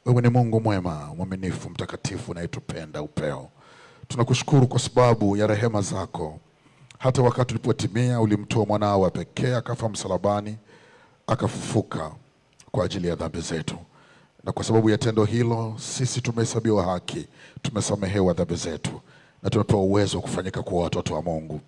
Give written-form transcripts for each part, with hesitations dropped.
Wewe ni Mungu mwema, mwaminifu, mtakatifu na yetupenda upeo. Tunakushukuru kwa sababu ya rehema zako. Hata wakati ulipotimia ulimtoa mwanao wa pekee akafa msalabani, akafufuka kwa ajili ya dhambi zetu. Na kwa sababu ya tendo hilo sisi tumehesabiwa haki, tumesamehewa dhambi zetu na tumepewa uwezo kufanyika kuwa watoto wa Mungu.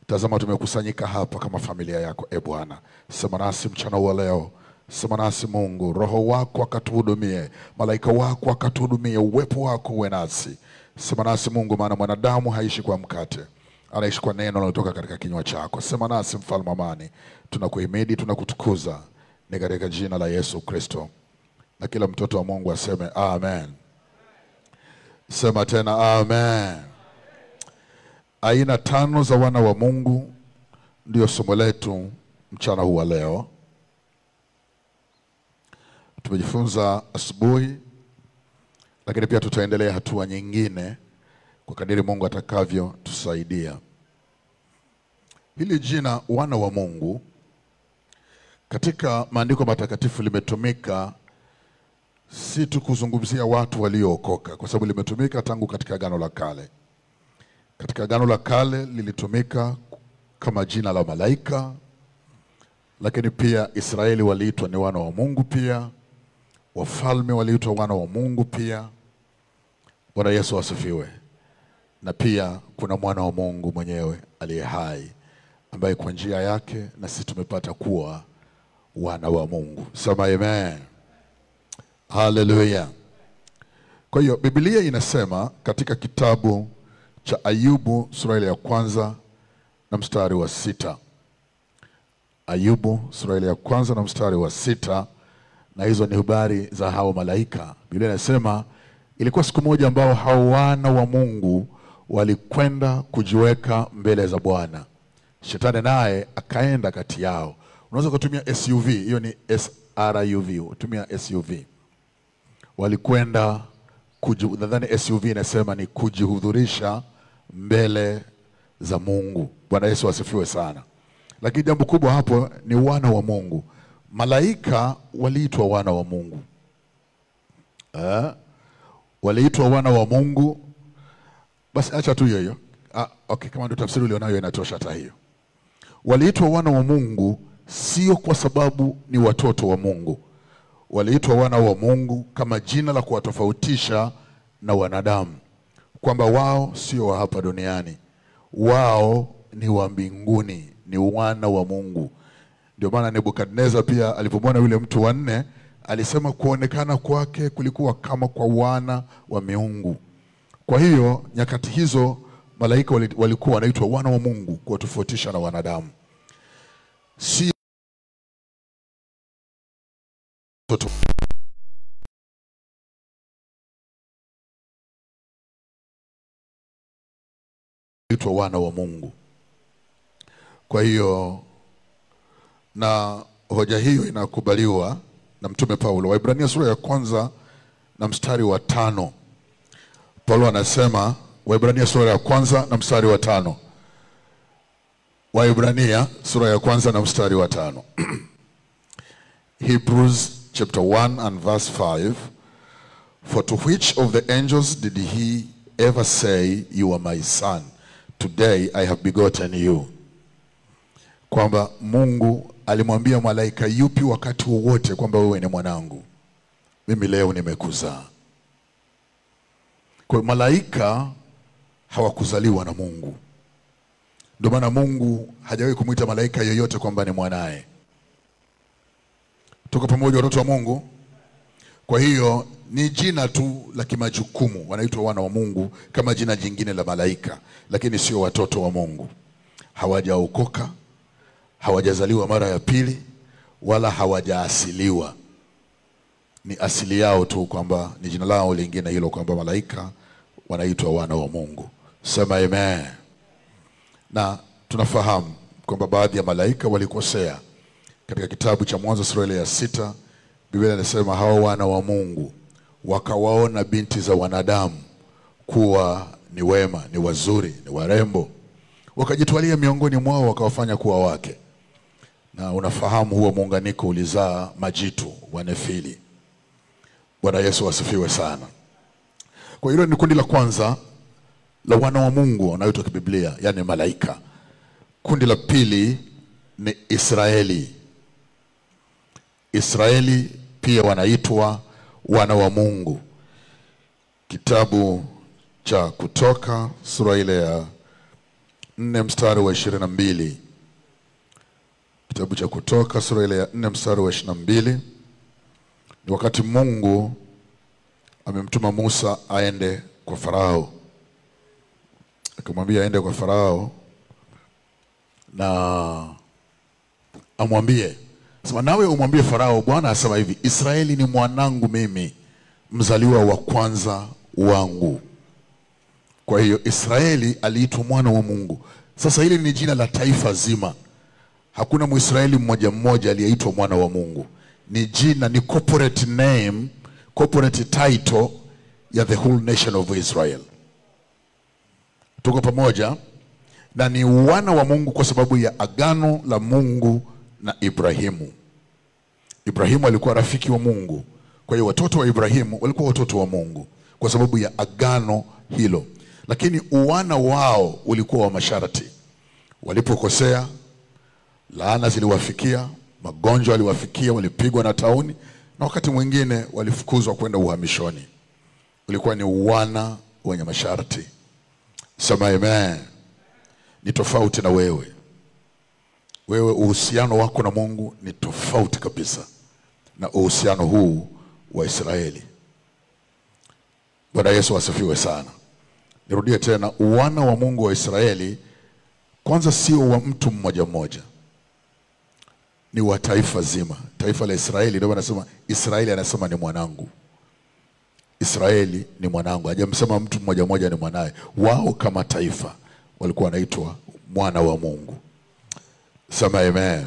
Tazama tumekusanyika hapa kama familia yako, Bwana. Sema nasi mchana wa leo. Sema nasi Mungu, Roho wako akatuhudumie, malaika wako akatuhudumie, uwepo wako uwe nasi. Sema nasi Mungu, maana mwanadamu haishi kwa mkate, anaishi kwa neno linalotoka katika kinywa chako. Sema nasi Mfalme amani, tunakuhimidi, tunakutukuza, ni katika jina la Yesu Kristo. Na kila mtoto wa Mungu aseme amen. Sema tena amen. Aina 5 za wana wa Mungu ndio somo letu mchana huu wa leo. Tumejifunza asubuhi, lakini pia tutaendelea hatua nyingine kwa kadiri Mungu atakavyo tusaidia. Hili jina wana wa Mungu katika maandiko matakatifu limetumika si tu kuzungumzia watu waliookoka, kwa sababu limetumika tangu katika Agano la Kale. Katika Agano la Kale lilitumika kama jina la malaika, lakini pia Israeli waliitwa ni wana wa Mungu pia. Wafalme waliitwa wana wa Mungu pia. Bwana Yesu asifiwe. Na pia kuna mwana wa Mungu mwenyewe aliye hai, ambaye kwa njia yake na sisi tumepata kuwa wana wa Mungu. Sema amen. Hallelujah. Kwa hiyo Biblia inasema katika kitabu cha Ayubu sura ya 1 na mstari wa 6. Ayubu sura ya 1 na mstari wa 6, na hizo ni habari za hao malaika. Biblia inasema ilikuwa siku moja ambao hao wana wa Mungu walikwenda kujiweka mbele za Bwana. Shetani naye akaenda kati yao. Unaweza kutumia SUV, hiyo ni SRUV, tumia SUV. Walikwenda nadhani SUV inasema ni kujihudhurisha mbele za Mungu. Bwana Yesu asifiwe sana. Lakini jambo kubwa hapo ni wana wa Mungu. Malaika waliitwa wana wa Mungu. Waliitwa wana wa Mungu. Basi acha tu hiyo. Okay, kama ndio tafsiri ulionayo inatosha hata hiyo. Waliitwa wana wa Mungu sio kwa sababu ni watoto wa Mungu. Waliitwa wana wa Mungu kama jina la kuwatofautisha na wanadamu, kwamba wao sio wa hapa duniani, wao ni wa mbinguni, ni wana wa Mungu. Ndio maana Nebukadneza pia alipomwona yule mtu wa 4 alisema kuonekana kwake kulikuwa kama kwa wana wa miungu. Kwa hiyo nyakati hizo malaika walikuwa wanaitwa wana wa Mungu kuwatofautisha na wanadamu. Si wanaitwa wana wa Mungu. Kwa hiyo na hoja hiyo inakubaliwa na Mtume Paulo. Waebrania sura ya 1 na mstari wa 5. Paulo anasema, Waebrania sura ya 1 na mstari wa 5. Waebrania sura ya 1 na mstari wa 5. Hebrews chapter 1 and verse 5. For to which of the angels did he ever say, you are my son, today I have begotten you? Kwamba Mungu alimwambia malaika yupi wakati wowote kwamba wewe ni mwanangu, mimi leo nimekuzaa. Kwa malaika hawakuzaliwa na Mungu. Ndio maana Mungu hajawahi kumuita malaika yoyote kwamba ni mwanae. Tuko pamoja watoto wa Mungu? Kwa hiyo ni jina tu la kimajukumu, wanaitwa wana wa Mungu kama jina jingine la malaika, lakini sio watoto wa Mungu. Hawajaokoka, hawajazaliwa mara ya pili, wala hawajaasiliwa. Ni asili yao tu kwamba ni jina lao lingine hilo, kwamba malaika wanaitwa wana wa Mungu. Sema amen. Na tunafahamu kwamba baadhi ya malaika walikosea. Katika kitabu cha Mwanzo sura ya 6, Biblia inasema hao wana wa Mungu wakawaona binti za wanadamu kuwa ni wema, ni wazuri, ni warembo, wakajitwalia miongoni mwao wakawafanya kuwa wake. Na unafahamu huo muunganiko ulizaa majitu wa Nefili. Bwana Yesu asifiwe sana. Kwa hilo ni kundi la kwanza la wana wa Mungu wanaoitwa kibiblia, yani malaika. Kundi la pili ni Israeli. Israeli pia wanaitwa wana wa Mungu. Kitabu cha Kutoka sura ile ya 4 mstari wa 22. Kitabu cha Kutoka sura ile ya 4 mstari wa 22. Ni wakati Mungu amemtuma Musa aende kwa Farao. Akamwambia aende kwa Farao na amwambie, sema nawe umwambie Farao, Bwana asema hivi, Israeli ni mwanangu mimi, mzaliwa wa kwanza wangu. Kwa hiyo Israeli aliitwa mwana wa Mungu. Sasa hili ni jina la taifa zima. Hakuna Mwisraeli mmoja mmoja aliyeitwa mwana wa Mungu. Ni jina, ni corporate name, corporate title ya the whole nation of Israel. Tuko pamoja? Na ni wana wa Mungu kwa sababu ya agano la Mungu na Ibrahimu. Ibrahimu alikuwa rafiki wa Mungu. Kwa hiyo watoto wa Ibrahimu walikuwa watoto wa Mungu kwa sababu ya agano hilo. Lakini uwana wao ulikuwa wa masharti. Walipokosea, laana ziliwafikia, magonjwa yaliwafikia, walipigwa na tauni, na wakati mwingine walifukuzwa kwenda uhamishoni. Ulikuwa ni uwana wenye masharti. Sema amen. Ni tofauti na wewe. Wewe uhusiano wako na Mungu ni tofauti kabisa na uhusiano huu wa Israeli. Bwana Yesu asifiwe sana. Nirudie tena, wana wa Mungu wa Israeli kwanza sio wa mtu mmoja mmoja, ni wa taifa zima. Taifa la Israeli, ndio wanasema Israeli, anasema ni mwanangu. Israeli ni mwanangu. Hajamsema mtu mmoja mmoja ni mwanae. Wao kama taifa walikuwa wanaitwa mwana wa Mungu. Sema amen.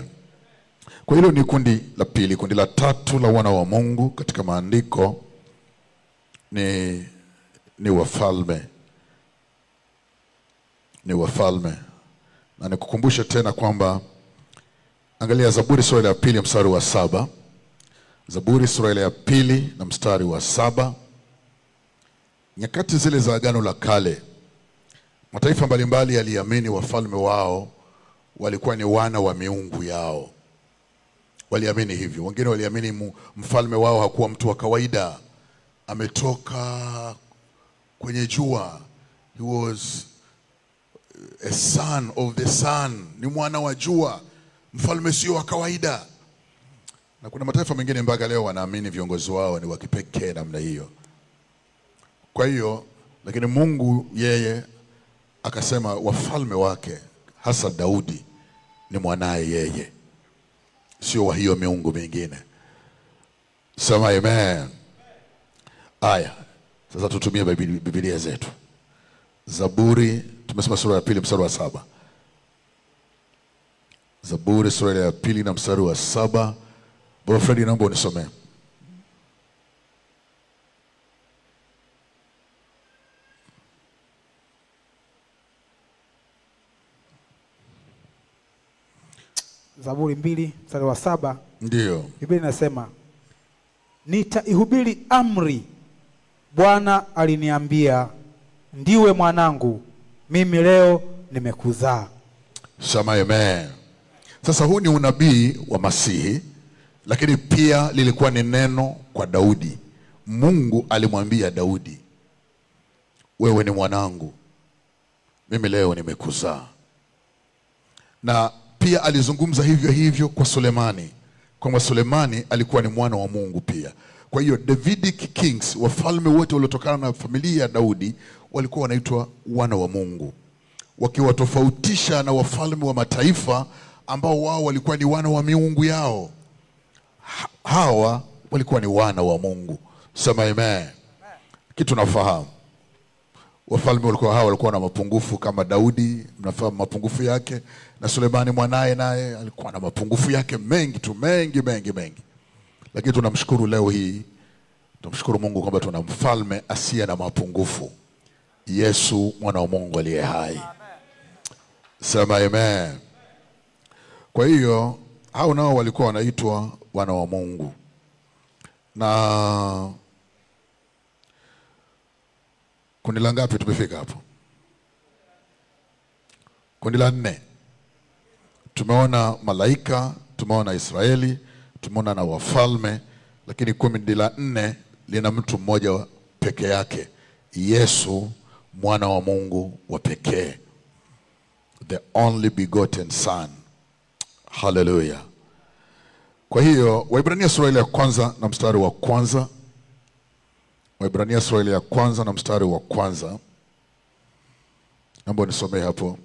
Kwa hilo ni kundi la pili. Kundi la tatu la wana wa Mungu katika maandiko ni wafalme. Ni wafalme. Na nikukumbushe tena kwamba angalia Zaburi sura ya 2 mstari wa 7. Zaburi sura ya 2 na mstari wa 7. Nyakati zile za agano la kale, mataifa mbalimbali yaliamini wafalme wao walikuwa ni wana wa miungu yao. Waliamini hivyo. Wengine waliamini mfalme wao hakuwa mtu wa kawaida, ametoka kwenye jua. He was a son of the sun. Ni mwana wa jua. Mfalme sio wa kawaida. Na kuna mataifa mengine mpaka leo wanaamini viongozi wao ni wa kipekee namna hiyo. Kwa hiyo, lakini Mungu yeye akasema wafalme wake, hasa Daudi, ni mwanae yeye, sio wa hiyo miungu mingine. Sema amen. Aya, sasa tutumie Biblia zetu. Zaburi, tumesema sura ya 2 mstari wa 7. Zaburi sura ya 2 na mstari wa 7. Bwana Fredi, naomba unisomee. Zaburi 2 mstari wa 7. Ndio. Biblia inasema, nitaihubiri amri, Bwana aliniambia, ndiwe mwanangu, mimi leo nimekuzaa. Sema amen. Sasa huu ni unabii wa Masihi, lakini pia lilikuwa ni neno kwa Daudi. Mungu alimwambia Daudi, wewe ni mwanangu, mimi leo nimekuzaa. Na pia alizungumza hivyo hivyo kwa Sulemani, kwamba Sulemani alikuwa ni mwana wa Mungu pia. Kwa hiyo Davidic kings, wafalme wote waliotokana na familia ya Daudi, walikuwa wanaitwa wana wa Mungu, wakiwatofautisha na wafalme wa mataifa ambao wao walikuwa ni wana wa miungu yao. Hawa walikuwa ni wana wa Mungu. Sema amen. Kitu nafahamu, wafalme walikuwa na mapungufu kama Daudi, mnafahamu mapungufu yake, na Sulemani mwanae naye alikuwa na mapungufu yake mengi tu, mengi. Lakini tunamshukuru leo hii, tunamshukuru Mungu kwamba tuna mfalme asiye na mapungufu, Yesu mwana wa Mungu aliye hai. Sema amen. Kwa hiyo hao nao walikuwa wanaitwa wana wa Mungu. Na Kundi la ngapi tumefika hapo? Kundi la 4. Tumeona malaika, tumeona Israeli, tumeona na wafalme, lakini kundi la 4 lina mtu mmoja peke yake, Yesu mwana wa Mungu wa pekee, the only begotten son. Hallelujah. Kwa hiyo Waebrania sura ya 1 na mstari wa 1, Waebrania sura ya 1 na mstari wa 1, naomba nisomee hapo.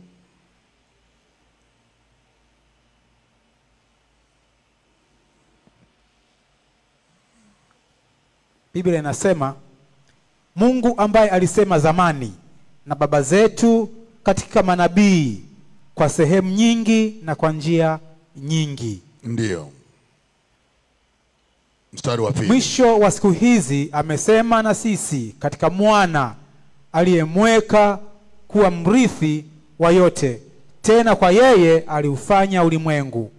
Biblia inasema, Mungu ambaye alisema zamani na baba zetu katika manabii kwa sehemu nyingi na kwa njia nyingi. Ndiyo. Mstari wa 2. Mwisho wa siku hizi amesema na sisi katika mwana aliyemweka kuwa mrithi wa yote, tena kwa yeye aliufanya ulimwengu.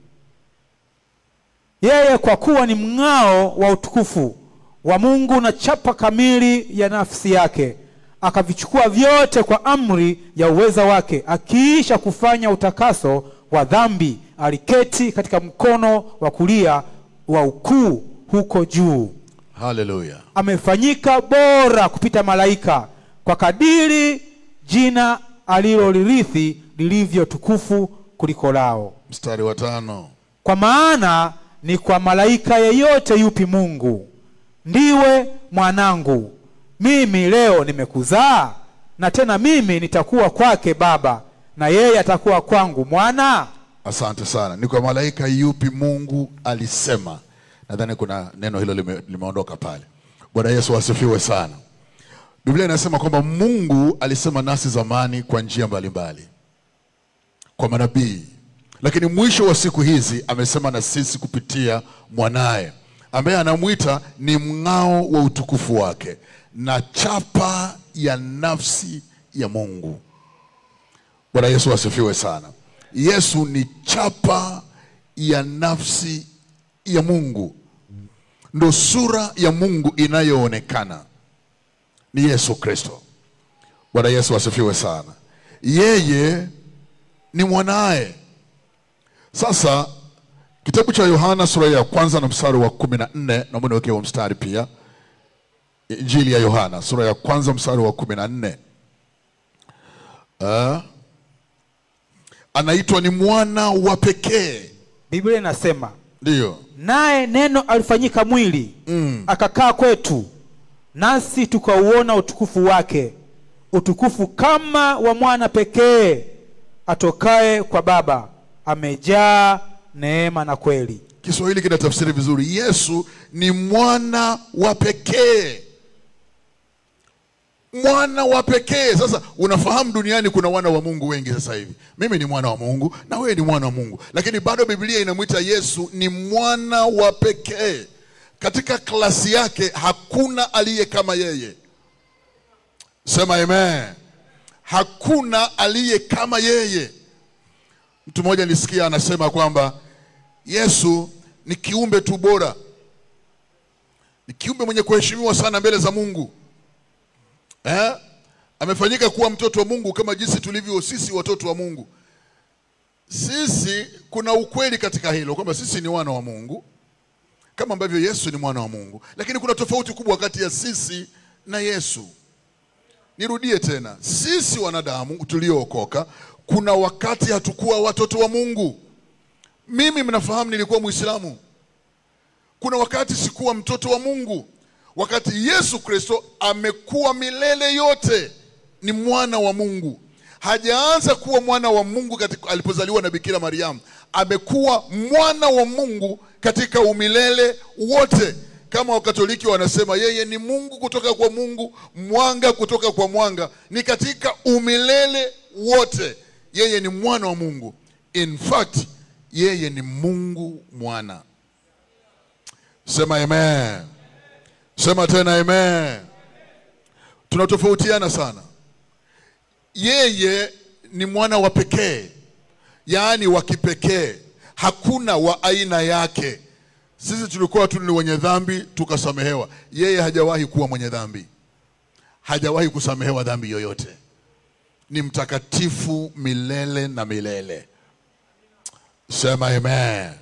Yeye kwa kuwa ni mng'ao wa utukufu wa Mungu na chapa kamili ya nafsi yake, akavichukua vyote kwa amri ya uweza wake, akiisha kufanya utakaso wa dhambi, aliketi katika mkono wa kulia wa ukuu huko juu. Hallelujah. Amefanyika bora kupita malaika, kwa kadiri jina alilolirithi lilivyo tukufu kuliko lao. Mstari wa 5. Kwa maana ni kwa malaika yeyote yupi Mungu, ndiwe mwanangu, mimi leo nimekuzaa, na tena mimi nitakuwa kwake baba, na yeye atakuwa kwangu mwana. Asante sana. Ni kwa malaika yupi Mungu alisema. Nadhani kuna neno hilo limeondoka pale. Bwana Yesu asifiwe sana. Biblia inasema kwamba Mungu alisema nasi zamani kwa njia mbalimbali, kwa manabii, lakini mwisho wa siku hizi amesema na sisi kupitia mwanaye, ambaye anamuita ni mng'ao wa utukufu wake na chapa ya nafsi ya Mungu. Bwana Yesu asifiwe sana. Yesu ni chapa ya nafsi ya Mungu. Ndo sura ya Mungu inayoonekana ni Yesu Kristo. Bwana Yesu asifiwe sana. Yeye ni mwanae. Sasa kitabu cha Yohana sura ya 1 na mstari wa 14, naomba niweke huo mstari pia. Injili ya Yohana sura ya 1 mstari wa 14. Anaitwa ni mwana wa pekee. Biblia inasema, ndiyo, naye neno alifanyika mwili, akakaa kwetu, nasi tukauona utukufu wake, utukufu kama wa mwana pekee atokaye kwa Baba, amejaa neema na kweli. Kiswahili kinatafsiri vizuri. Yesu ni mwana wa pekee. Mwana wa pekee. Sasa unafahamu duniani kuna wana wa Mungu wengi sasa hivi. Mimi ni mwana wa Mungu na wewe ni mwana wa Mungu, lakini bado Biblia inamuita Yesu ni mwana wa pekee. Katika klasi yake hakuna aliye kama yeye. Sema amen. Hakuna aliye kama yeye. Mtu mmoja nisikia anasema kwamba Yesu ni kiumbe tu bora, ni kiumbe mwenye kuheshimiwa sana mbele za Mungu. Amefanyika kuwa mtoto wa Mungu kama jinsi tulivyo sisi watoto wa Mungu. Sisi kuna ukweli katika hilo kwamba sisi ni wana wa Mungu kama ambavyo Yesu ni mwana wa Mungu, lakini kuna tofauti kubwa kati ya sisi na Yesu. Nirudie tena, sisi wanadamu tuliookoka kuna wakati hatukuwa watoto wa Mungu. Mimi mnafahamu nilikuwa Muislamu. Kuna wakati sikuwa mtoto wa Mungu. Wakati Yesu Kristo amekuwa milele yote ni mwana wa Mungu. Hajaanza kuwa mwana wa Mungu katika alipozaliwa na Bikira Mariamu. Amekuwa mwana wa Mungu katika umilele wote. Kama Wakatoliki wanasema yeye ni Mungu kutoka kwa Mungu, mwanga kutoka kwa mwanga. Ni katika umilele wote yeye ni mwana wa Mungu. In fact, yeye ni Mungu mwana. Sema amen. Sema tena amen. Tunatofautiana sana. Yeye ni mwana wa pekee, yaani wa kipekee. Hakuna wa aina yake. Sisi tulikuwa tu ni wenye dhambi tukasamehewa. Yeye hajawahi kuwa mwenye dhambi. hajawahi kusamehewa dhambi yoyote. Ni mtakatifu milele na milele. Sema amen.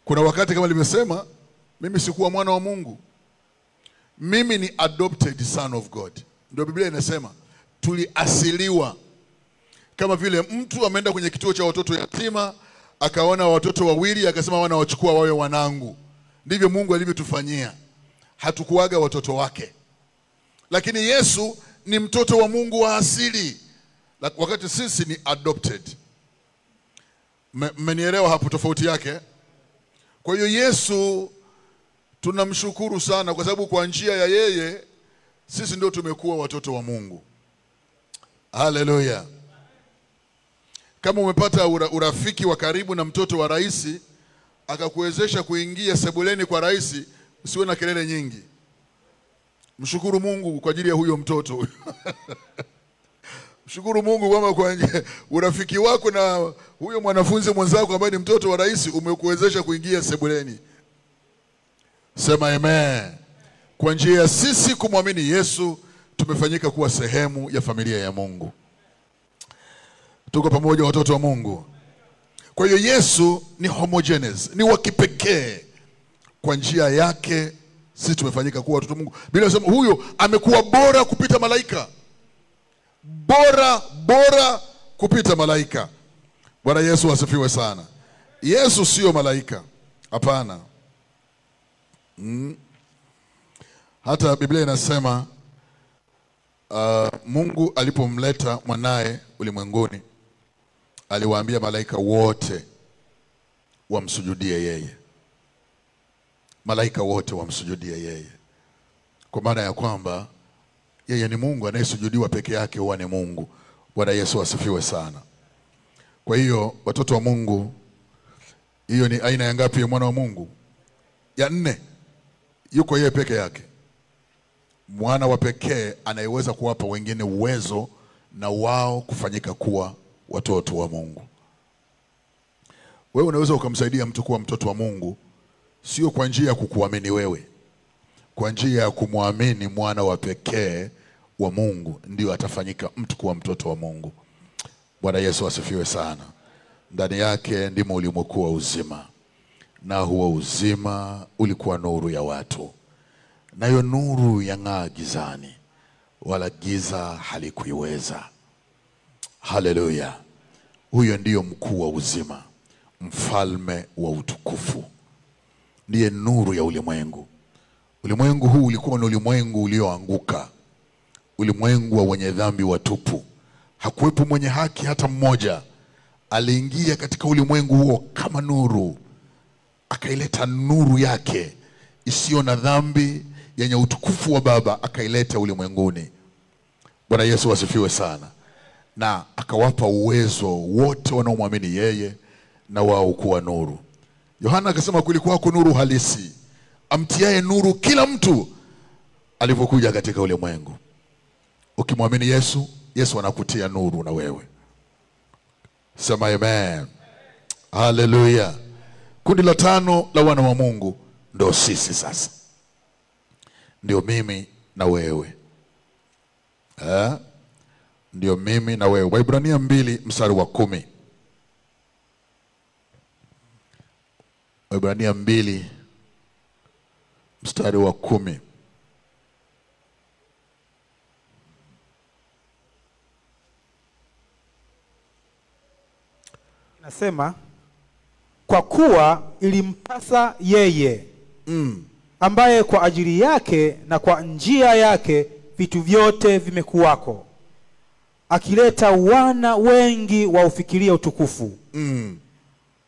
Kuna wakati kama nimesema, mimi sikuwa mwana wa Mungu. Mimi ni adopted son of God. Ndio Biblia inasema tuliasiliwa. Kama vile mtu ameenda kwenye kituo cha watoto yatima, akaona watoto wawili, akasema wana wachukua wawe wanangu. Ndivyo Mungu alivyotufanyia. Hatukuaga watoto wake. Lakini Yesu ni mtoto wa Mungu wa asili, wakati sisi ni adopted. Mmenielewa hapo tofauti yake? Kwa hiyo Yesu tunamshukuru sana, kwa sababu kwa njia ya yeye sisi ndio tumekuwa watoto wa Mungu. Haleluya. Kama umepata urafiki wa karibu na mtoto wa rais, akakuwezesha kuingia sebuleni kwa rais, usiwe na kelele nyingi. Mshukuru Mungu kwa ajili ya huyo mtoto. Mshukuru Mungu kwamba kwa urafiki wako na huyo mwanafunzi mwenzako ambaye ni mtoto wa rais umekuwezesha kuingia sebuleni. Sema amen. Kwa njia ya sisi kumwamini Yesu tumefanyika kuwa sehemu ya familia ya Mungu. Tuko pamoja watoto wa Mungu. Kwa hiyo Yesu ni homogeneous, ni wa kipekee. Kwa njia yake sisi tumefanyika kuwa watoto wa Mungu. Biblia inasema huyo amekuwa bora kupita malaika. Bora kupita malaika. Bwana Yesu asifiwe sana. Yesu sio malaika. Hapana. Hata Biblia inasema Mungu alipomleta mwanae ulimwenguni, aliwaambia malaika wote wamsujudie yeye. Malaika wote wamsujudie yeye. Kwa maana ya kwamba yeye ni Mungu, anayesujudiwa peke yake huwa ni Mungu. Bwana Yesu asifiwe sana. Kwa hiyo watoto wa Mungu, hiyo ni aina ya ngapi ya mwana wa Mungu? Ya 4. Yuko yeye peke yake. Mwana wa pekee anayeweza kuwapa wengine uwezo na wao kufanyika kuwa watoto wa Mungu. Wewe unaweza ukamsaidia mtu kuwa mtoto wa Mungu, sio kwa njia ya kukuamini wewe. Kwa njia ya kumwamini mwana wa pekee wa Mungu, ndio atafanyika mtu kuwa mtoto wa Mungu. Bwana Yesu asifiwe sana. Ndani yake ndimo ulimokuwa uzima, na huo uzima ulikuwa nuru ya watu. Nayo nuru yang'aa gizani, wala giza halikuiweza. Haleluya. Huyo ndiyo mkuu wa uzima, mfalme wa utukufu. Ndiye nuru ya ulimwengu. Ulimwengu huu ulikuwa ni ulimwengu ulioanguka, ulimwengu wa wenye dhambi watupu. Hakuwepo mwenye haki hata mmoja. Aliingia katika ulimwengu huo kama nuru, akaileta nuru yake isiyo na dhambi, yenye utukufu wa Baba, akaileta ulimwenguni. Bwana Yesu asifiwe sana. Na akawapa uwezo wote wanaomwamini yeye na wao kuwa nuru. Yohana akasema kulikuwa nuru halisi, amtiaye nuru kila mtu alipokuja katika ulimwengu. Ukimwamini Yesu, Yesu anakutia nuru na wewe. Sema amen. Haleluya. Kundi la 5 la wana wa Mungu ndio sisi sasa. Ndio mimi na wewe. Ndio mimi na wewe. Waebrania 2 mstari wa 10. Waebrania 2 mstari wa 10. Nasema kwa kuwa ilimpasa yeye ambaye kwa ajili yake na kwa njia yake vitu vyote vimekuwako, akileta wana wengi waufikiria utukufu,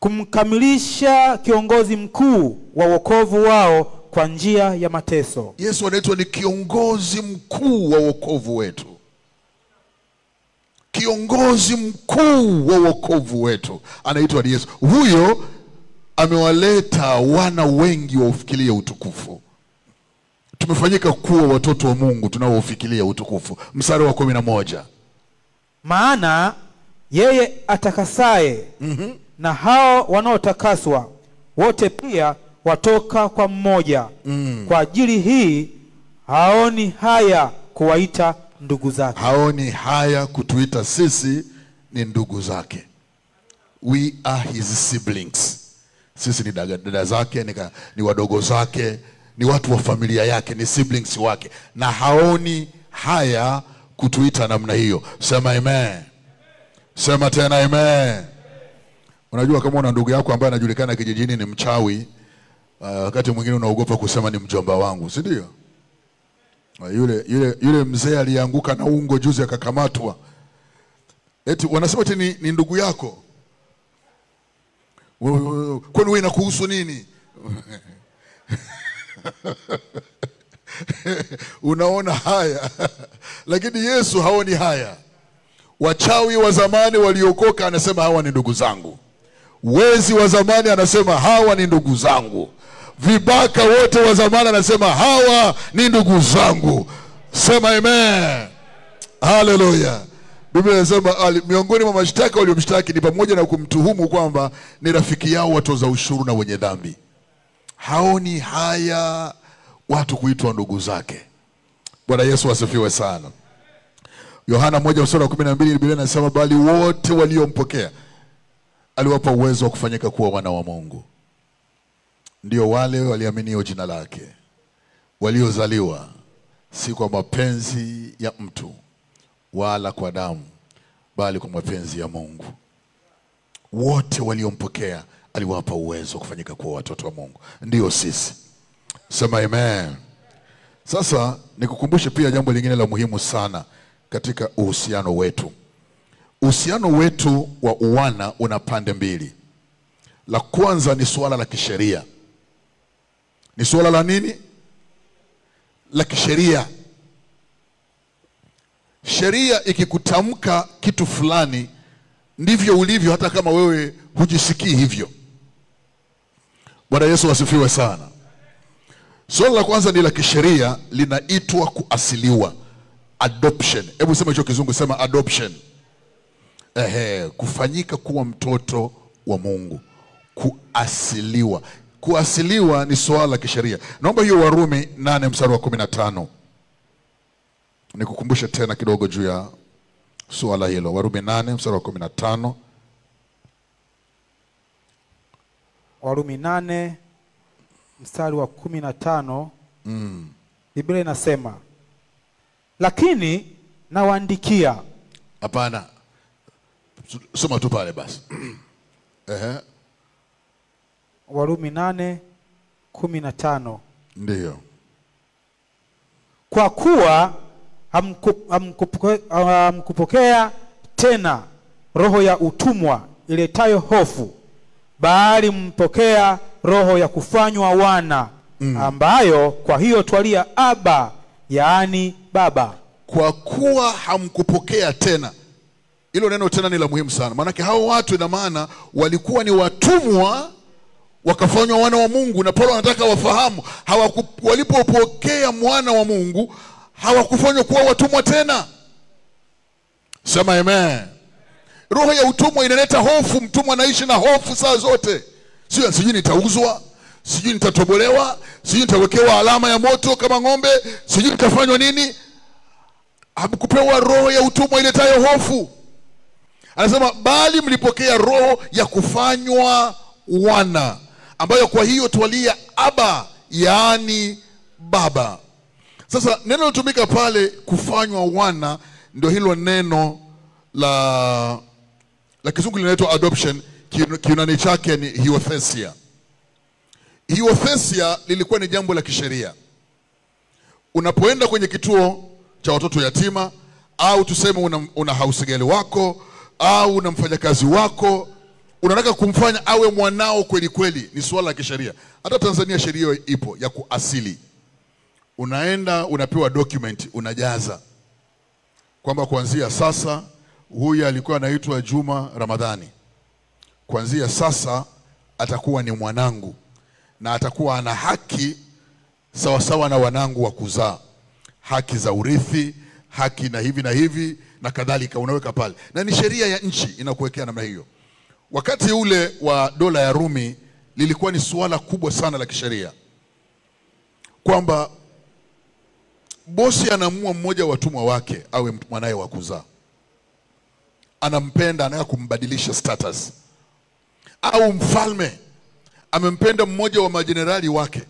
kumkamilisha kiongozi mkuu wa wokovu wao kwa njia ya mateso. Yesu anaitwa ni kiongozi mkuu wa wokovu wetu. Kiongozi mkuu wa wokovu wetu anaitwa ni Yesu. Huyo amewaleta wana wengi waufikiria utukufu. Tumefanyika kuwa watoto wa Mungu tunaofikiria utukufu. Mstari wa 11. Maana yeye atakasaye na hao wanaotakaswa wote pia watoka kwa mmoja. Kwa ajili hii haoni haya kuwaita ndugu zake. Haoni haya kutuita sisi ni ndugu zake. We are his siblings. Sisi ni dada zake, ni wadogo zake, ni watu wa familia yake, ni siblings wake, na haoni haya kutuita namna hiyo. Sema amen. Sema tena amen. Unajua kama una ndugu yako ambaye anajulikana kijijini ni mchawi, wakati mwingine unaogopa kusema ni mjomba wangu, si ndio? Yule mzee alianguka na ungo juzi akakamatwa. Eti wanasema eti ni ndugu yako. Kwani wewe inakuhusu nini? Unaona haya. Lakini Yesu haoni haya. Wachawi wa zamani waliokoka anasema hawa ni ndugu zangu. Wezi wa zamani anasema hawa ni ndugu zangu. Vibaka wote wa zamani anasema hawa ni ndugu zangu. Sema amen. Hallelujah. Biblia inasema miongoni mwa mashtaka waliomshtaki ni pamoja na kumtuhumu kwamba ni rafiki yao watoza ushuru na wenye dhambi. Haoni haya watu kuitwa ndugu zake. Bwana Yesu asifiwe sana. Yohana 1:12 Biblia inasema bali wote waliompokea aliwapa uwezo wa kufanyika kuwa wana wa Mungu. Ndio wale waliaminio jina lake, waliozaliwa si kwa mapenzi ya mtu wala kwa damu, bali kwa mapenzi ya Mungu. Wote waliompokea aliwapa uwezo wa kufanyika kuwa watoto wa Mungu. Ndio sisi. Sema amen. Sasa nikukumbushe pia jambo lingine la muhimu sana katika uhusiano wetu. Uhusiano wetu wa uwana una pande mbili. La kwanza ni suala la kisheria. Ni suala la nini? La kisheria. Sheria ikikutamka kitu fulani ndivyo ulivyo, hata kama wewe hujisikii hivyo. Bwana Yesu asifiwe sana. Suala la kwanza ni la kisheria, linaitwa kuasiliwa. Adoption. Hebu sema hicho kizungu, sema adoption. Kufanyika kuwa mtoto wa Mungu. Kuasiliwa. Kuasiliwa ni suala la kisheria. Naomba hiyo Warumi 8:15. Nikukumbushe tena kidogo juu ya suala hilo. Warumi 8:15. Warumi 8:15. Biblia inasema, lakini nawaandikia. Hapana. Soma tu pale basi. Warumi 8:15. Ndiyo. Kwa kuwa hamkupokea tena roho ya utumwa iletayo hofu, bali mpokea roho ya kufanywa wana, ambayo kwa hiyo twalia Aba, yaani Baba. Kwa kuwa hamkupokea tena. Hilo neno tena ni la muhimu sana. Maana hao watu ina maana walikuwa ni watumwa wakafanywa wana wa Mungu, na Paulo anataka wafahamu walipopokea mwana wa Mungu hawakufanywa kuwa watumwa tena. Sema amen. Roho ya utumwa inaleta hofu. Mtumwa anaishi na hofu saa zote. Sijui nitauzwa, sijui nitatobolewa, sijui nitawekewa alama ya moto kama ng'ombe, sijui nitafanywa nini. Hamkupewa roho ya utumwa iletayo hofu. Anasema bali mlipokea roho ya kufanywa wana, ambayo kwa hiyo twalia Aba, yaani Baba. Sasa neno lilotumika pale kufanywa wana ndio hilo neno la kizungu linaitwa adoption. Kiunani chake ni hiothesia. Hiothesia lilikuwa ni jambo la kisheria. Unapoenda kwenye kituo cha watoto yatima, au tuseme una house girl wako, au una mfanyakazi wako, unataka kumfanya awe mwanao kweli kweli, ni swala la kisheria. Hata Tanzania sheria ipo ya kuasili. Unaenda unapewa document, unajaza kwamba kuanzia sasa huyu alikuwa anaitwa Juma Ramadhani, kuanzia sasa atakuwa ni mwanangu na atakuwa ana haki sawa sawa na wanangu wa kuzaa, haki za urithi, haki na hivi na kadhalika. Unaweka pale, na ni sheria ya nchi inakuwekea namna hiyo. Wakati ule wa dola ya Rumi lilikuwa ni suala kubwa sana la kisheria, kwamba bosi anaamua mmoja wa watumwa wake awe mwanae wa kuzaa, anampenda, anataka kumbadilisha status. Au mfalme amempenda mmoja wa majenerali wake,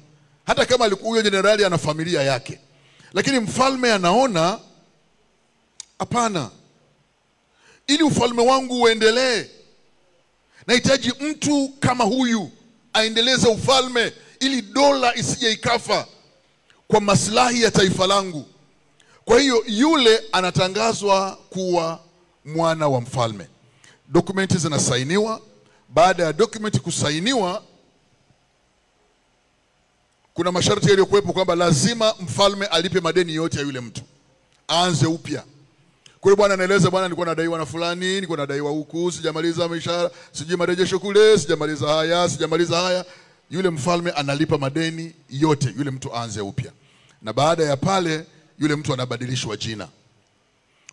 hata kama alikuwa huyo jenerali ana familia yake, lakini mfalme anaona hapana, ili ufalme wangu uendelee, nahitaji mtu kama huyu aendeleze ufalme, ili dola isije ikafa kwa maslahi ya taifa langu. Kwa hiyo yule anatangazwa kuwa mwana wa mfalme. Dokumenti zinasainiwa. Baada ya dokumenti kusainiwa, kuna masharti yaliyokuwepo kwamba lazima mfalme alipe madeni yote ya yule mtu, aanze upya. Kwa hiyo bwana anaeleza, bwana nilikuwa nadaiwa na fulani, nilikuwa nadaiwa huku, sijamaliza mishahara, sijui marejesho kule, sijamaliza haya. Yule mfalme analipa madeni yote, yule mtu aanze upya. Na baada ya pale yule mtu anabadilishwa jina.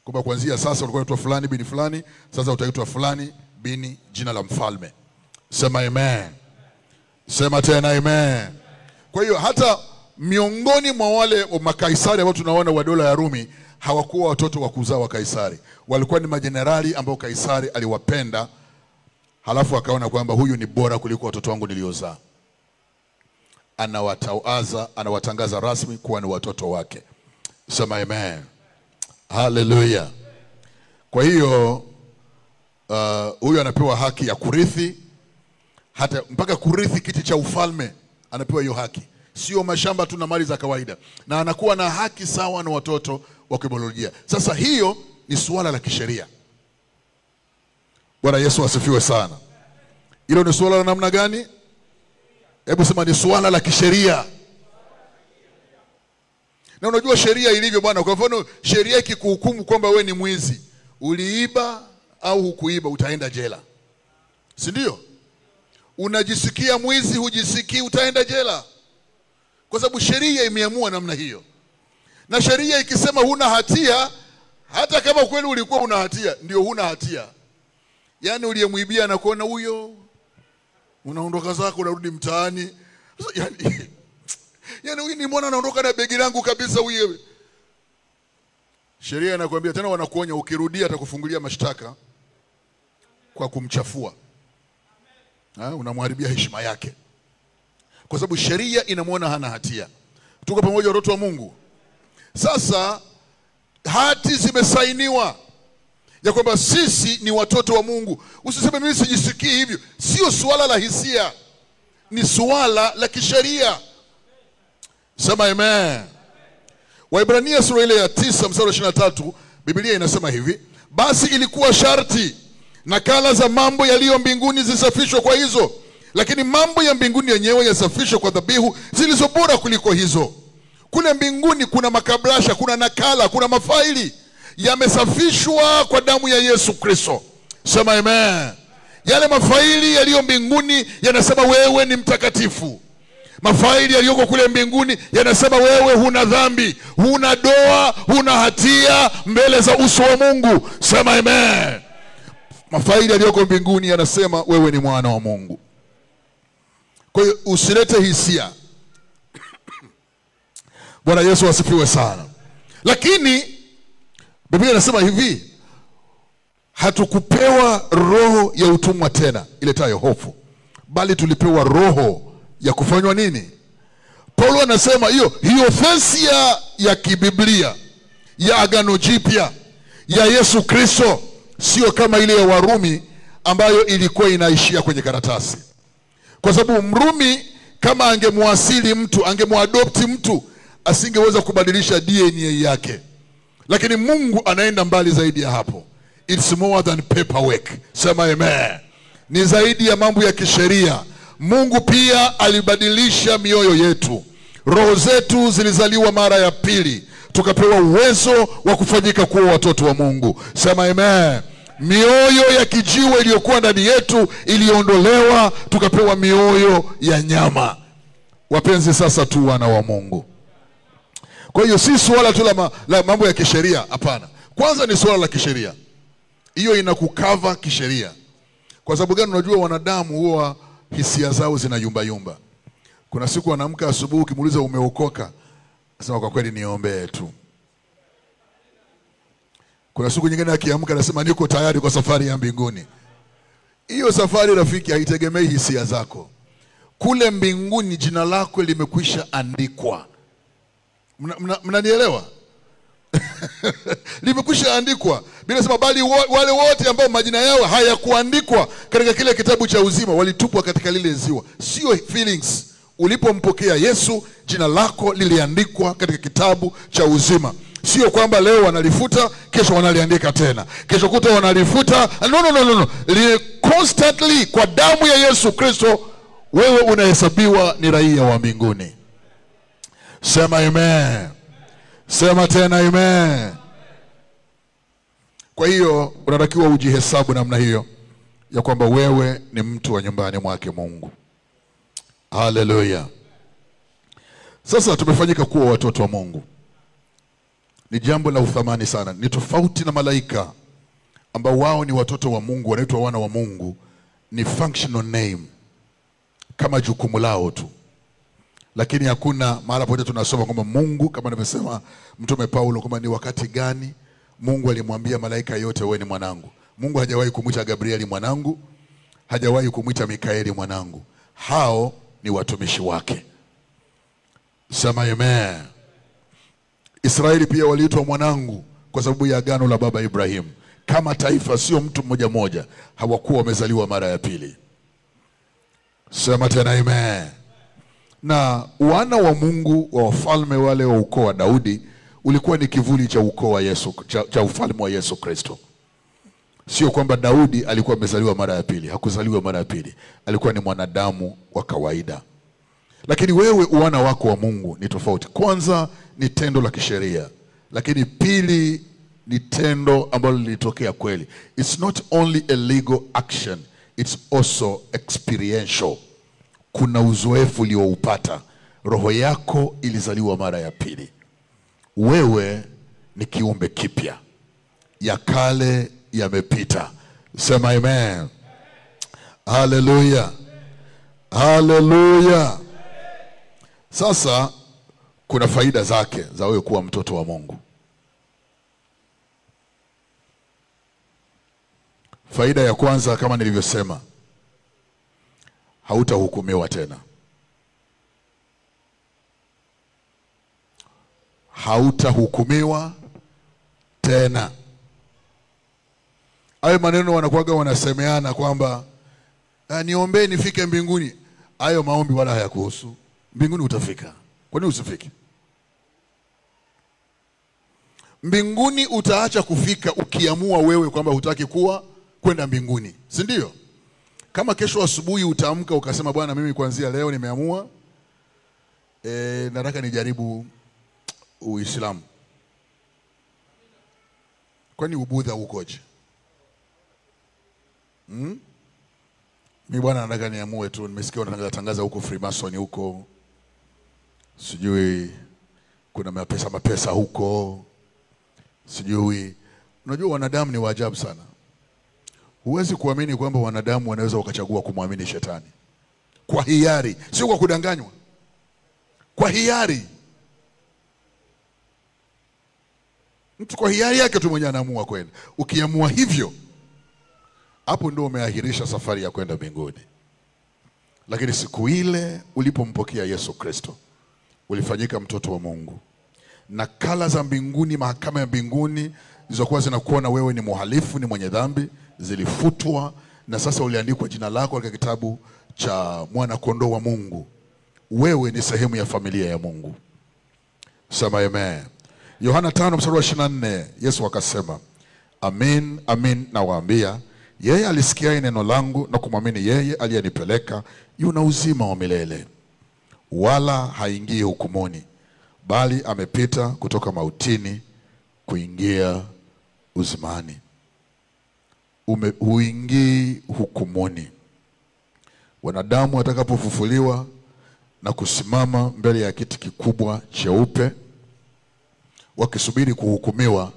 Kwa kuanzia sasa ulikuwa unaitwa fulani bini fulani, sasa utaitwa fulani bini jina la mfalme. Sema amen. Sema tena amen. Kwa hiyo hata miongoni mwa wale makaisari ambao tunaona wa dola ya Rumi hawakuwa watoto wa kuzaa wa Kaisari. Walikuwa ni majenerali ambao Kaisari aliwapenda, halafu akaona kwamba huyu ni bora kuliko watoto wangu niliozaa. Anawatangaza rasmi kuwa ni watoto wake. Sema amen. Hallelujah. Kwa hiyo huyu anapewa haki ya kurithi, hata mpaka kurithi kiti cha ufalme anapewa hiyo haki. Sio mashamba tu na mali za kawaida, na anakuwa na haki sawa na watoto wa kibiolojia. Sasa hiyo ni suala la kisheria. Bwana Yesu asifiwe sana. Hilo ni suala la namna gani? Hebu sema ni suala la kisheria. Na unajua sheria ilivyo bwana. Kwa mfano sheria ikikuhukumu kwamba we ni mwizi, uliiba au hukuiba, utaenda jela. Si ndio? Unajisikia mwizi, hujisikii, utaenda jela. Kwa sababu sheria imeamua namna hiyo. Na sheria ikisema huna hatia, hata kama kweli ulikuwa una hatia, ndio huna hatia. Yaani uliyemwibia na kuona huyo, unaondoka zako, unarudi mtaani. Yaani huyu ni mbona anaondoka na begi langu kabisa huyu. Sheria inakwambia tena, wanakuonya ukirudia atakufungulia mashtaka kwa kumchafua. Unamharibia heshima yake. Kwa sababu sheria inamwona hana hatia. Tuko pamoja watoto wa Mungu? Sasa hati zimesainiwa ya kwamba sisi ni watoto wa Mungu. Usiseme mimi sijisikii hivyo. Sio suala la hisia, ni suala la kisheria. Sema amen. Waebrania sura ile ya 9 mstari wa 23, Biblia inasema hivi: basi ilikuwa sharti nakala za mambo yaliyo mbinguni zisafishwe kwa hizo, lakini mambo ya mbinguni yenyewe yasafishwe kwa dhabihu zilizo bora kuliko hizo. Kule mbinguni kuna makablasha, kuna nakala, kuna mafaili yamesafishwa kwa damu ya Yesu Kristo. Sema amen. Yale mafaili yaliyo mbinguni yanasema wewe ni mtakatifu. Mafaili yaliyoko kule mbinguni yanasema wewe huna dhambi, huna doa, huna hatia mbele za uso wa Mungu. Sema amen. Mafaili yaliyoko mbinguni yanasema wewe ni mwana wa Mungu. Kwa hiyo usilete hisia. Bwana Yesu asifiwe sana. Lakini Biblia inasema hivi, hatukupewa roho ya utumwa tena iletayo hofu, bali tulipewa roho ya kufanywa nini? Paulo anasema hiyo thesia ya kibiblia ya Agano Jipya ya Yesu Kristo sio kama ile ya Warumi ambayo ilikuwa inaishia kwenye karatasi. Kwa sababu Mrumi kama angemwasili mtu, angemwadopti mtu, asingeweza kubadilisha DNA yake. Lakini Mungu anaenda mbali zaidi ya hapo. It's more than paperwork. Sema amen. Ni zaidi ya mambo ya kisheria. Mungu pia alibadilisha mioyo yetu. Roho zetu zilizaliwa mara ya pili, tukapewa uwezo wa kufanyika kuwa watoto wa Mungu. Sema amen. Mioyo ya kijiwe iliyokuwa ndani yetu iliondolewa, tukapewa mioyo ya nyama. Wapenzi, sasa tu wana wa Mungu. Kwa hiyo si swala tu la mambo ya kisheria, hapana. Kwanza ni swala la kisheria. Hiyo inakukava kisheria. Kwa sababu gani? Unajua wanadamu huwa hisia zao zinayumba yumba. Kuna siku anaamka asubuhi ukimuuliza umeokoka, Akasema kwa kweli niombee tu. Kuna siku nyingine akiamka anasema niko tayari kwa safari ya mbinguni. Hiyo safari rafiki haitegemei hisia zako. Kule mbinguni jina lako limekwisha andikwa. Mnanielewa? Limekwisha andikwa. Bila sema bali wale wote ambao majina yao hayakuandikwa katika kile kitabu cha uzima walitupwa katika lile ziwa. Sio feelings. Ulipompokea Yesu, jina lako liliandikwa katika kitabu cha uzima. Sio kwamba leo wanalifuta, kesho wanaliandika tena. Kesho kuta wanalifuta. No. Constantly kwa damu ya Yesu Kristo wewe unahesabiwa ni raia wa mbinguni. Sema amen. Sema tena amen. Kwa hiyo unatakiwa ujihesabu namna hiyo ya kwamba wewe ni mtu wa nyumbani mwake Mungu. Haleluya. Sasa tumefanyika kuwa watoto wa Mungu. Ni jambo la uthamani sana. Ni tofauti na malaika ambao wao ni watoto wa Mungu, wanaitwa wana wa Mungu. Ni functional name, kama jukumu lao tu. Lakini hakuna mahali pote tunasoma kwamba Mungu, kama nilivyosema Mtume Paulo, kwamba ni wakati gani Mungu alimwambia malaika yote wewe ni mwanangu. Mungu hajawahi kumuita Gabrieli mwanangu, hajawahi kumuita Mikaeli mwanangu. Hao ni watumishi wake. Sema amen. Israeli pia waliitwa mwanangu kwa sababu ya agano la baba Ibrahim. Kama taifa, sio mtu mmoja mmoja, hawakuwa wamezaliwa mara ya pili. Sema tena amen. Na wana wa Mungu wa wafalme wale wa ukoo wa Daudi ulikuwa ni kivuli cha ukoo wa Yesu, cha ufalme wa Yesu Kristo. Sio kwamba Daudi alikuwa amezaliwa mara ya pili, hakuzaliwa mara ya pili. Alikuwa ni mwanadamu wa kawaida. Lakini wewe wana wako wa Mungu ni tofauti. Kwanza ni tendo la kisheria, lakini pili ni tendo ambalo lilitokea kweli. It's not only a legal action, it's also experiential. Kuna uzoefu ulioupata. Roho yako ilizaliwa mara ya pili. Wewe ni kiumbe kipya. Ya kale yamepita. Sema amen. Hallelujah. Hallelujah. Sasa kuna faida zake za wewe kuwa mtoto wa Mungu. Faida ya kwanza, kama nilivyosema, hautahukumiwa tena. Hautahukumiwa tena. Hayo maneno wanakuwaga wanasemeana kwamba niombe nifike mbinguni. Hayo maombi wala hayakuhusu. Mbinguni utafika. Kwa nini usifike? Mbinguni utaacha kufika ukiamua wewe kwamba hutaki kwenda mbinguni. Si ndio? Kama kesho asubuhi utaamka ukasema Bwana, mimi kuanzia leo nimeamua nataka nijaribu Uislamu. Kwani Ubudha ukoje? Mimi Bwana nataka niamue tu, nimesikia wanatangaza huko Freemason huko. Sijui kuna mapesa huko. Sijui. Unajua wanadamu ni waajabu sana. Huwezi kuamini kwamba wanadamu wanaweza wakachagua kumwamini shetani. Kwa hiari, sio kwa kudanganywa. Kwa hiari. Mtu kwa hiari yake tu mwenyewe anaamua kwenda. Ukiamua hivyo, hapo ndio umeahirisha safari ya kwenda mbinguni. Lakini siku ile ulipompokea Yesu Kristo, ulifanyika mtoto wa Mungu. Nakala za mbinguni, mahakama ya mbinguni zilizokuwa zinakuona wewe ni muhalifu, ni mwenye dhambi, zilifutwa, na sasa uliandikwa jina lako katika kitabu cha mwana kondoo wa Mungu. Wewe ni sehemu ya familia ya Mungu. Sema amen. Yohana 5:24, Yesu akasema, amin, amin nawaambia, yeye alisikia neno langu na kumwamini yeye aliyenipeleka yuna uzima wa milele, wala haingii hukumuni, bali amepita kutoka mautini kuingia uzimani. Huingii hukumuni. Wanadamu watakapofufuliwa na kusimama mbele ya kiti kikubwa cheupe wakisubiri kuhukumiwa,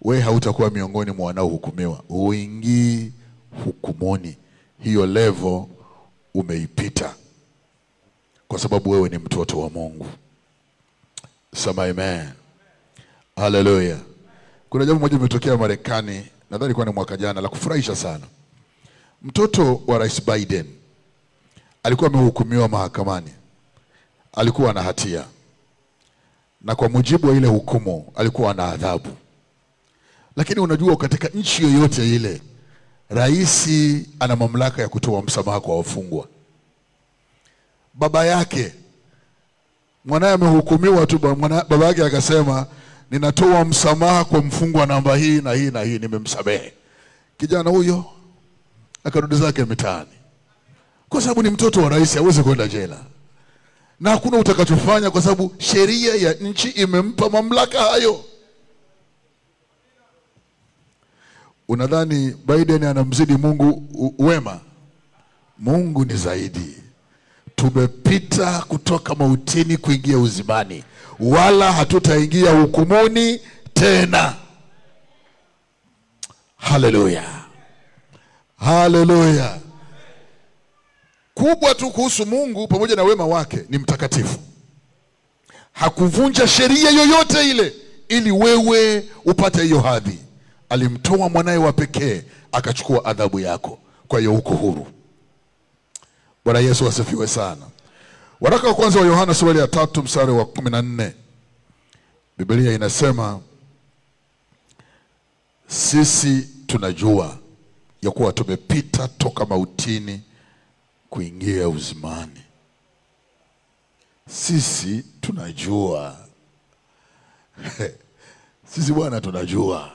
wewe hautakuwa miongoni mwa wanaohukumiwa. Huingii hukumuni. Hiyo level umeipita, kwa sababu wewe ni mtoto wa Mungu. Sema amen. Hallelujah. Kuna jambo moja limetokea Marekani, nadhani ilikuwa ni mwaka jana, la kufurahisha sana. Mtoto wa Rais Biden alikuwa amehukumiwa mahakamani. Alikuwa na hatia. Na kwa mujibu wa ile hukumu alikuwa na adhabu. Lakini unajua katika nchi yoyote ile, rais ana mamlaka ya kutoa msamaha kwa wafungwa. Baba yake, mwanae amehukumiwa tu, baba yake akasema, ninatoa msamaha kwa mfungwa namba hii na hii na hii, nimemsamehe. Kijana huyo akarudi zake mitaani. Kwa sababu ni mtoto wa rais, hawezi kwenda jela. Na hakuna utakachofanya kwa sababu sheria ya nchi imempa mamlaka hayo. Unadhani Biden anamzidi Mungu wema? Mungu ni zaidi. Tumepita kutoka mautini kuingia uzimani, wala hatutaingia hukumuni tena. Hallelujah. Hallelujah. Kubwa tu kuhusu Mungu pamoja na wema wake, ni mtakatifu. Hakuvunja sheria yoyote ile ili wewe upate hiyo hadhi. Alimtoa mwanae wa pekee akachukua adhabu yako, kwa hiyo uko huru. Bwana Yesu asifiwe sana. Waraka wa kwanza wa Yohana sura ya 3 mstari wa 14. Biblia inasema, sisi tunajua ya kuwa tumepita toka mautini kuingia uzimani. Sisi tunajua. Sisi bwana tunajua.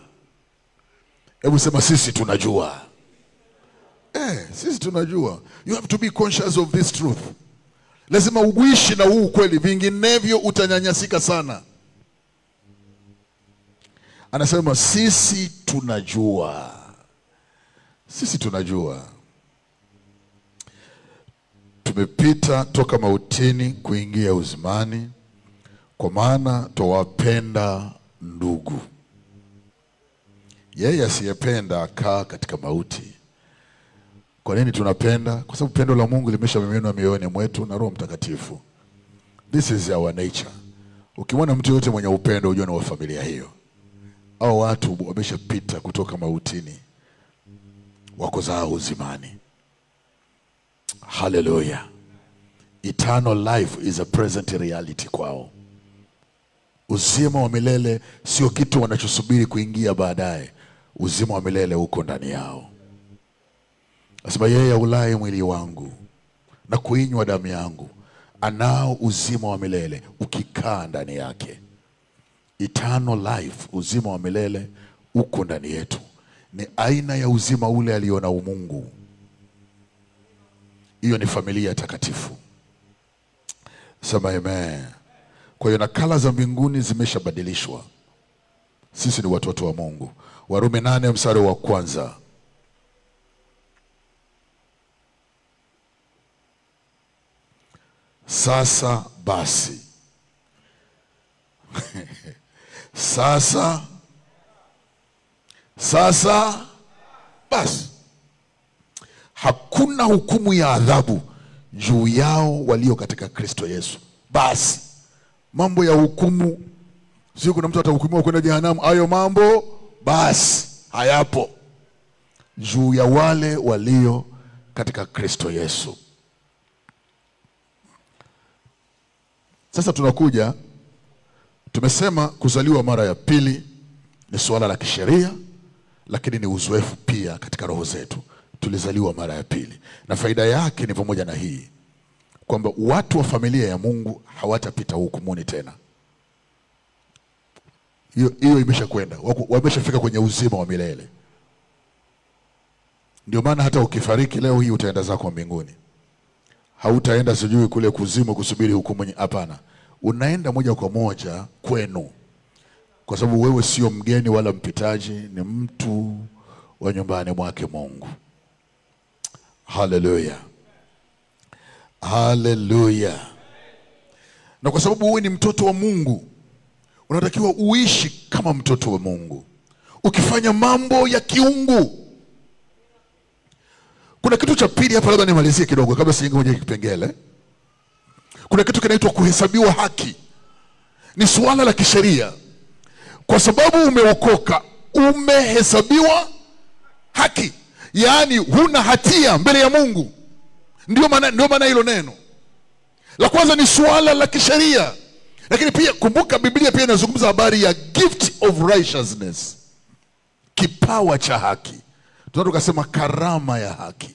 Hebu sema sisi tunajua. Sisi tunajua. You have to be conscious of this truth. Lazima uishi na huu kweli, vinginevyo utanyanyasika sana. Anasema sisi tunajua. Sisi tunajua. Tumepita toka mautini kuingia uzimani, kwa maana twawapenda ndugu. Yeye asiyependa akaa katika mauti. Kwa nini tunapenda? Kwa sababu pendo la Mungu limeshamiminwa mioyoni mwetu na Roho Mtakatifu. This is our nature. Ukimwona mtu yote mwenye upendo, ujue ni wa familia hiyo. Hao watu wameshapita kutoka mautini, wako zao uzimani. Hallelujah. Eternal life is a present reality kwao. Uzima wa milele sio kitu wanachosubiri kuingia baadaye. Uzima wa milele uko ndani yao. Asema yeye aulaye mwili wangu na kuinywa damu yangu anao uzima wa milele ukikaa ndani yake. Eternal life, uzima wa milele uko ndani yetu. Ni aina ya uzima ule aliona Mungu. Hiyo ni familia takatifu. Sema amen. Kwa hiyo nakala za mbinguni zimeshabadilishwa. Sisi ni watoto wa Mungu. Warumi 8 mstari wa 1. Sasa basi. Sasa basi. Hakuna hukumu ya adhabu juu yao walio katika Kristo Yesu. Basi. Mambo ya hukumu, sio kuna mtu atahukumiwa kwenda jehanamu, hayo mambo basi hayapo. Juu ya wale walio katika Kristo Yesu. Sasa tunakuja, tumesema kuzaliwa mara ya pili ni swala la kisheria, lakini ni uzoefu pia katika roho zetu. Tulizaliwa mara ya pili, na faida yake ni pamoja na hii, kwamba watu wa familia ya Mungu hawatapita hukumuni tena. Hiyo imeshakwenda, wameshafika kwenye uzima wa milele. Ndio maana hata ukifariki leo hii utaenda zako mbinguni. Hautaenda sijui kule kuzimu kusubiri hukumu. Hapana. Unaenda moja kwa moja kwenu. Kwa sababu wewe sio mgeni wala mpitaji, ni mtu wa nyumbani mwake Mungu. Hallelujah. Hallelujah. Na kwa sababu wewe ni mtoto wa Mungu, unatakiwa uishi kama mtoto wa Mungu, ukifanya mambo ya kiungu. Kuna kitu cha pili hapa, labda nimalizie kidogo kabla sijaingia kwenye kipengele. Kuna kitu kinaitwa kuhesabiwa haki. ni suala la kisheria. Kwa sababu umeokoka, umehesabiwa haki, yaani huna hatia mbele ya Mungu. Ndio maana hilo neno. La kwanza ni suala la kisheria. Lakini pia kumbuka, Biblia pia inazungumza habari ya gift of righteousness, kipawa cha haki. Tunataka tukasema karama ya haki.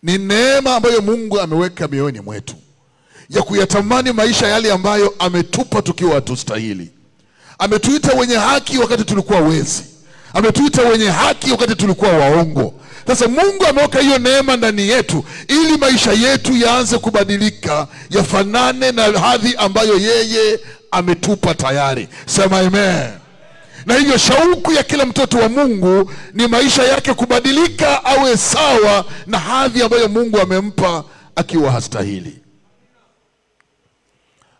Ni neema ambayo Mungu ameweka mioyoni mwetu ya kuyatamani maisha yale ambayo ametupa tukiwa hatustahili. Ametuita wenye haki wakati tulikuwa wezi. Ametuita wenye haki wakati tulikuwa waongo. Sasa Mungu ameweka hiyo neema ndani yetu ili maisha yetu yaanze kubadilika, yafanane na hadhi ambayo yeye ametupa tayari. Sema amen. Na hivyo shauku ya kila mtoto wa Mungu ni maisha yake kubadilika, awe sawa na hadhi ambayo Mungu amempa akiwa hastahili.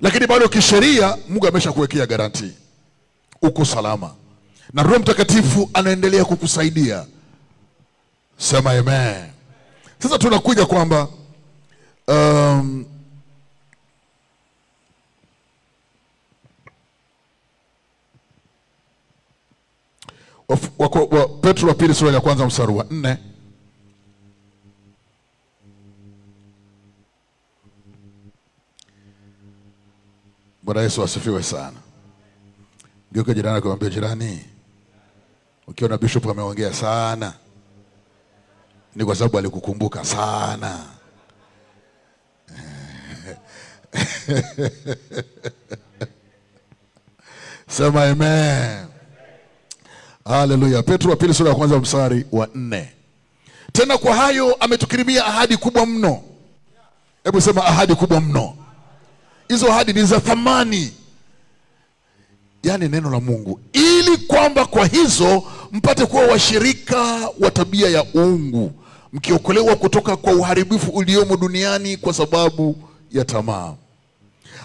Lakini bado kisheria Mungu ameshakuwekea garanti. Uko salama. Na Roho Mtakatifu anaendelea kukusaidia. Sema amen. Sasa tunakuja kwamba Petro wa pili sura ya kwanza mstari wa 4. Bwana Yesu asifiwe sana. Geuka jirani akamwambia, jirani, ukiona bishop ameongea sana ni kwa sababu alikukumbuka sana. Sema amen. Haleluya. Petro wa pili sura ya kwanza mstari wa 4. Tena kwa hayo ametukirimia ahadi kubwa mno. Hebu sema ahadi kubwa mno. Hizo ahadi ni za thamani, yaani neno la Mungu, ili kwamba kwa hizo mpate kuwa washirika wa tabia ya uungu, mkiokolewa kutoka kwa uharibifu uliomo duniani kwa sababu ya tamaa.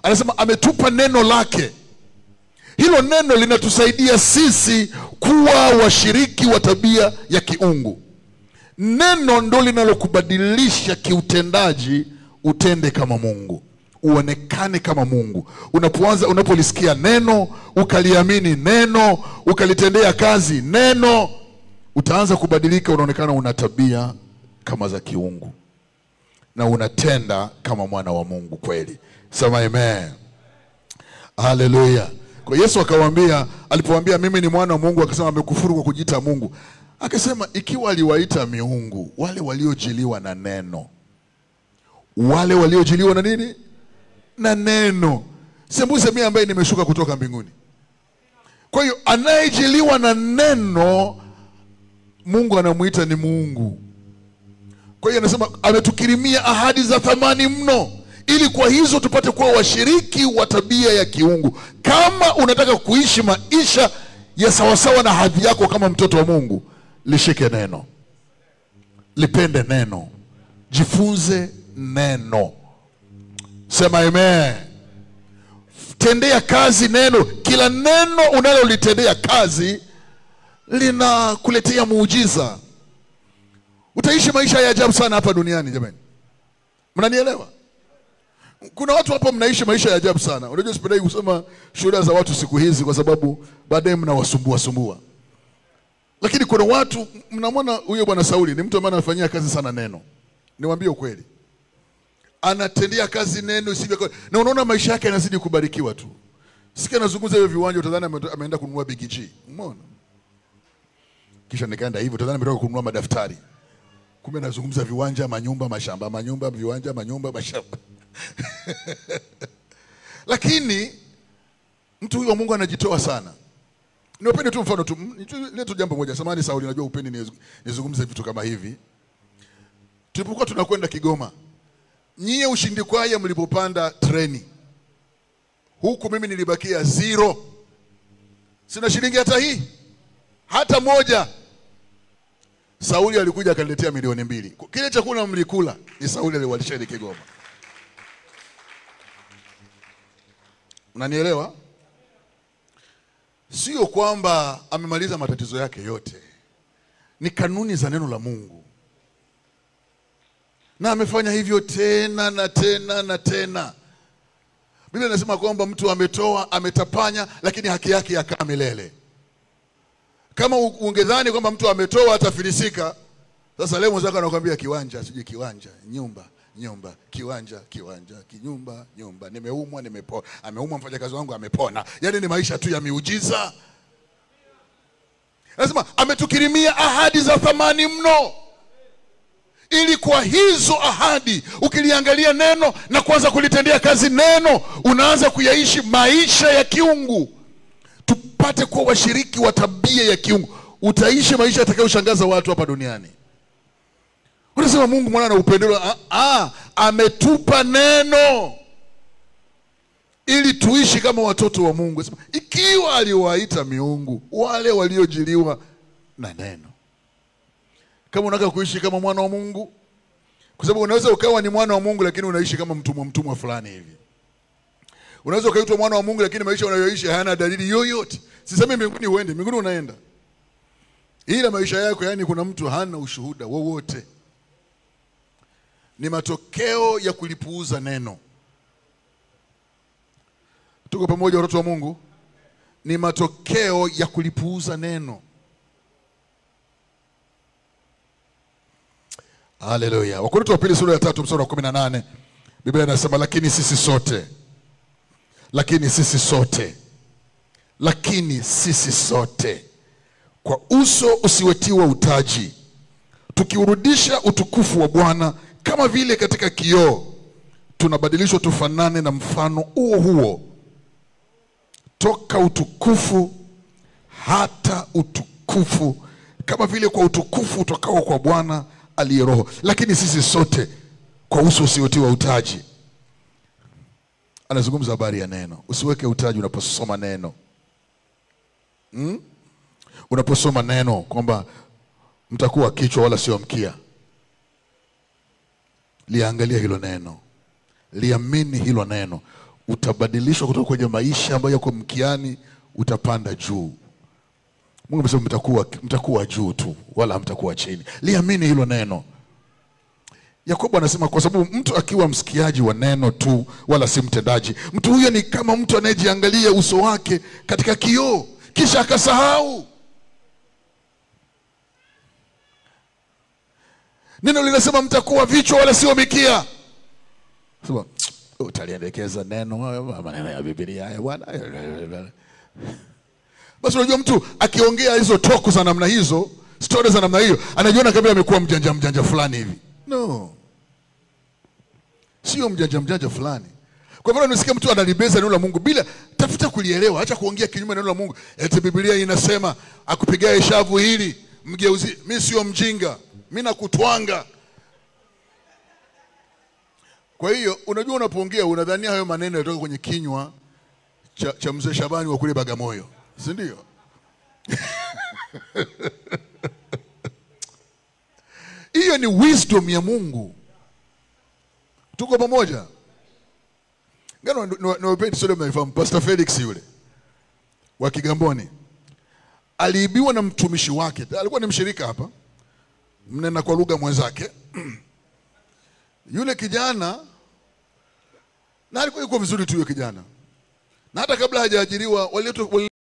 Anasema ametupa neno lake. Hilo neno linatusaidia sisi kuwa washiriki wa tabia ya kiungu. Neno ndo linalokubadilisha kiutendaji, utende kama Mungu, uonekane kama Mungu. Unapolisikia neno, ukaliamini neno, ukalitendea kazi neno, utaanza kubadilika, unaonekana una tabia kama za kiungu na unatenda kama mwana wa Mungu kweli. Sema amen. Haleluya. Kwa Yesu akawaambia, alipowaambia mimi ni mwana wa Mungu, akasema amekufuru kwa kujiita Mungu. Akasema ikiwa aliwaita miungu wale waliojiliwa na neno, wale waliojiliwa na nini? Na neno. Sembuse mimi ambaye nimeshuka kutoka mbinguni. Kwa hiyo anayejiliwa na neno, Mungu anamuita ni Mungu. Kwa hiyo anasema ametukirimia ahadi za thamani mno, ili kwa hizo tupate kuwa washiriki wa tabia ya kiungu. Kama unataka kuishi maisha ya sawasawa na hadhi yako kama mtoto wa Mungu, lishike neno, lipende neno, jifunze neno. Sema amen. Tendea kazi neno. Kila neno unalolitendea kazi linakuletea muujiza. Utaishi maisha ya ajabu sana hapa duniani jamani. Mnanielewa? Kuna watu hapa mnaishi maisha ya ajabu sana. Unajua sipendai kusema shuhuda za watu siku hizi kwa sababu baadaye mnawasumbua. Lakini kuna watu, mnamwona huyo bwana Sauli ni mtu ambaye anafanyia kazi sana neno. Niwaambie ukweli, anatendea kazi neno isivyo, na unaona maisha yake yanazidi kubarikiwa tu. Sikia nazungumza hiyo viwanja, utadhani ameenda kununua Big G. Umeona? Kisha nikaenda hivyo, utadhani ametoka kununua madaftari. Kumbe nazungumza viwanja, manyumba, mashamba, manyumba, viwanja, manyumba, mashamba. Lakini mtu huyo Mungu anajitoa sana. Niwapende tu mfano tu, leo tu jambo moja. Samahani Sauli, najua upeni nizungumze vitu kama hivi. Tulipokuwa tunakwenda Kigoma, nyie Ushindi Kwaya mlipopanda treni, huku mimi nilibakia 0. Sina shilingi hata moja. Sauli alikuja akaniletea milioni 2. Kile chakula mlikula ni Sauli aliwalisha Kigoma. Unanielewa? Sio kwamba amemaliza matatizo yake yote. Ni kanuni za neno la Mungu. Na amefanya hivyo tena na tena na tena. Biblia inasema kwamba mtu ametoa, ametapanya, lakini haki yake yakaa milele. Kama ungedhani kwamba mtu ametoa atafilisika, sasa leo mwenzako anakuambia kiwanja, sije kiwanja, nyumba, kiwanja, nyumba, nimeumwa, nimepona. Ameumwa mfanyakazi wangu amepona. Yaani ni maisha tu ya miujiza. Lazima ametukirimia ahadi za thamani mno. Ili kwa hizo ahadi ukiliangalia neno na kuanza kulitendea kazi neno, unaanza kuyaishi maisha ya kiungu. Tupate kuwa washiriki wa tabia ya kiungu. Utaishi maisha yatakayoshangaza watu hapa duniani. Unasema Mungu mwana na upendeleo. Ametupa neno ili tuishi kama watoto wa Mungu. Ikiwa aliwaita miungu wale waliojiliwa na neno. Kama unataka kuishi kama mwana wa Mungu, kwa sababu unaweza ukawa ni mwana wa Mungu lakini unaishi kama mtumwa fulani hivi. Unaweza ukaitwa mwana wa Mungu lakini maisha unayoishi hayana dalili yoyote. Sisemi mbinguni uende, mbinguni unaenda. Ila maisha yako yani kuna mtu hana ushuhuda wowote. Ni matokeo ya kulipuuza neno. Tuko pamoja watoto wa Mungu? Ni matokeo ya kulipuuza neno. Haleluya. Wakorintho wa pili sura ya 3 mstari wa 18. Biblia inasema lakini sisi sote kwa uso usiwetiwa utaji, tukiurudisha utukufu wa Bwana kama vile katika kioo, tunabadilishwa tufanane na mfano huo toka utukufu hata utukufu, kama vile kwa utukufu utokao kwa Bwana aliye Roho. Lakini sisi sote kwa uso usiotiwa utaji. Anazungumza habari ya neno. Usiweke utaji unaposoma neno. Unaposoma neno kwamba mtakuwa kichwa wala sio mkia. Liangalia hilo neno. Liamini hilo neno. Utabadilishwa kutoka kwenye maisha ambayo yako mkiani, utapanda juu. Mungu amesema mtakuwa juu tu wala mtakuwa chini. Liamini hilo neno. Yakobo anasema kwa sababu mtu akiwa msikiaji wa neno tu wala si mtendaji, mtu huyo ni kama mtu anayejiangalia uso wake katika kioo kisha akasahau. Neno linasema mtakuwa vichwa wala sio mikia. Sema utaliendekeza neno maneno ya Biblia haya bwana. Basi unajua mtu akiongea hizo talk za namna hizo, stories za namna hiyo, anajiona kama amekuwa mjanja fulani hivi. No. Sio mjanja fulani. Kwa hivyo unasikia mtu analibeza neno la Mungu bila tafuta kulielewa, acha kuongea kinyume na neno la Mungu. Eti Biblia inasema akupigae shavu hili mgeuzi. Mimi sio mjinga. Mimi nakutwanga. Kwa hiyo unajua unapoongea unadhania hayo maneno yanatoka kwenye kinywa cha mzee Shabani wa kule Bagamoyo. Si ndio? Hiyo ni wisdom ya Mungu. Tuko pamoja? Ngano niwapeni sio mnaifahamu Pastor Felix yule wa Kigamboni. Aliibiwa na mtumishi wake. Alikuwa ni mshirika hapa. Mnena kwa lugha mwenzake. Yule kijana na alikuwa yuko vizuri tu yule kijana. Na hata kabla hajaajiriwa